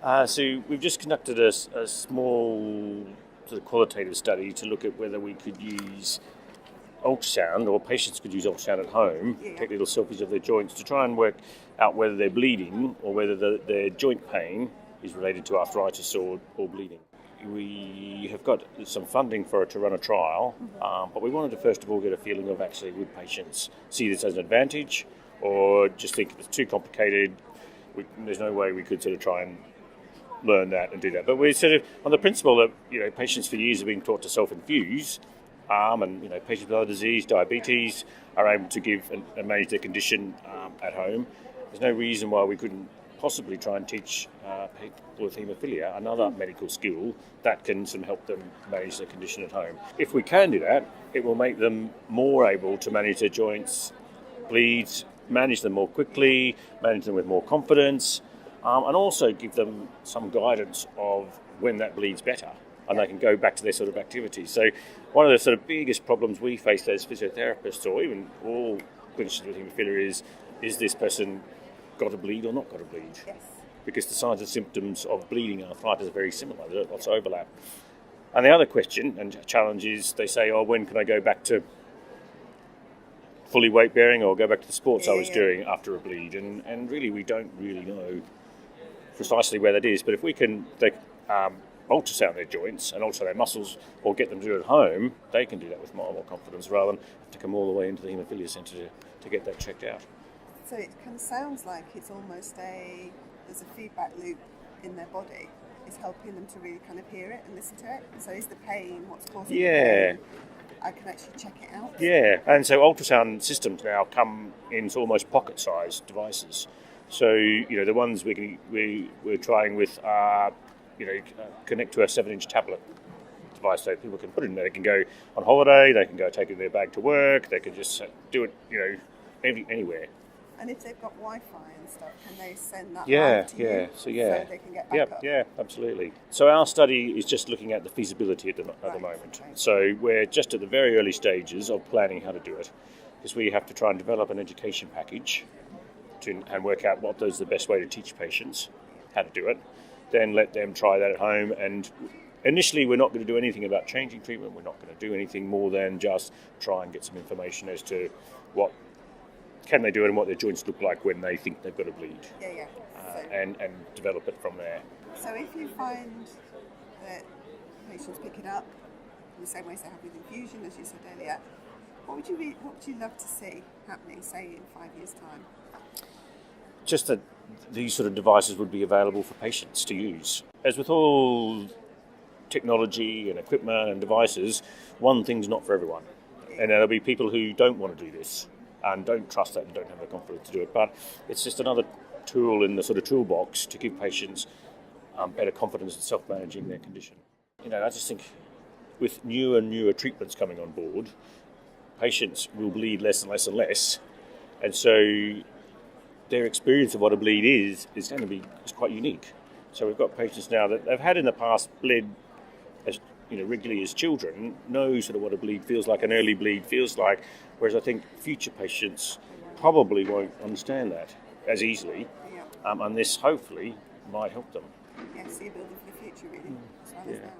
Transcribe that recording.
So we've just conducted a small sort of qualitative study to look at whether we could use ultrasound, or patients could use ultrasound at home, take little selfies of their joints to try and work out whether they're bleeding or whether their joint pain is related to arthritis or bleeding. We have got some funding for it to run a trial, but we wanted to first of all get a feeling of actually would patients see this as an advantage or just think it's too complicated. There's no way we could sort of try and learn that and do that. But we're sort of on the principle that patients for years have been taught to self-infuse, and patients with other disease, diabetes, are able to give and manage their condition at home. There's no reason why we couldn't possibly try and teach people with haemophilia another medical skill that can sort of help them manage their condition at home. If we can do that, it will make them more able to manage their joints, bleeds, manage them more quickly, manage them with more confidence, and also give them some guidance of when that bleeds better and they can go back to their sort of activities. So one of the sort of biggest problems we face as physiotherapists, or even all clinicians with haemophilia, is this person got to bleed or not got to bleed? Yes. Because the signs and symptoms of bleeding and arthritis are very similar. There's lots of overlap. And the other question and challenge is they say, when can I go back to fully weight bearing or go back to the sports I was doing after a bleed? And really we don't really know precisely where that is. But if we can ultrasound their joints and also their muscles or get them to do it at home, they can do that with more confidence rather than have to come all the way into the haemophilia centre to get that checked out. So it kind of sounds like it's almost there's a feedback loop in their body. It's helping them to really kind of hear it and listen to it. So is the pain what's causing the pain? I can actually check it out. Yeah, and so ultrasound systems now come in almost pocket-sized devices. So the ones we're trying with connect to a 7-inch tablet device, so people can put it in there. They can go on holiday, they can go take it in their bag to work, they can just do it, anywhere. And if they've got Wi-Fi and stuff, can they send that live to you so they can get back up? Yeah, absolutely. So our study is just looking at the feasibility at the moment. Right. So we're just at the very early stages of planning how to do it, because we have to try and develop an education package and work out what is the best way to teach patients how to do it, then let them try that at home. And initially we're not going to do anything about changing treatment, we're not going to do anything more than just try and get some information as to what can they do it and what their joints look like when they think they've got a bleed. And develop it from there. So if you find that patients pick it up in the same way as they have with infusion, as you said earlier, what would you love to see happening, say, in 5 years' time? Just that these sort of devices would be available for patients to use. As with all technology and equipment and devices, one thing's not for everyone. And there'll be people who don't want to do this and don't trust that and don't have the confidence to do it. But it's just another tool in the sort of toolbox to give patients better confidence in self-managing their condition. I just think with newer and newer treatments coming on board, patients will bleed less and less and less. And so their experience of what a bleed is going to be quite unique. So we've got patients now that they've had in the past bled as regularly as children, know sort of what a bleed feels like, an early bleed feels like, whereas I think future patients probably won't understand that as easily, and this hopefully might help them. Yeah, so you're building for the future really, as well as now.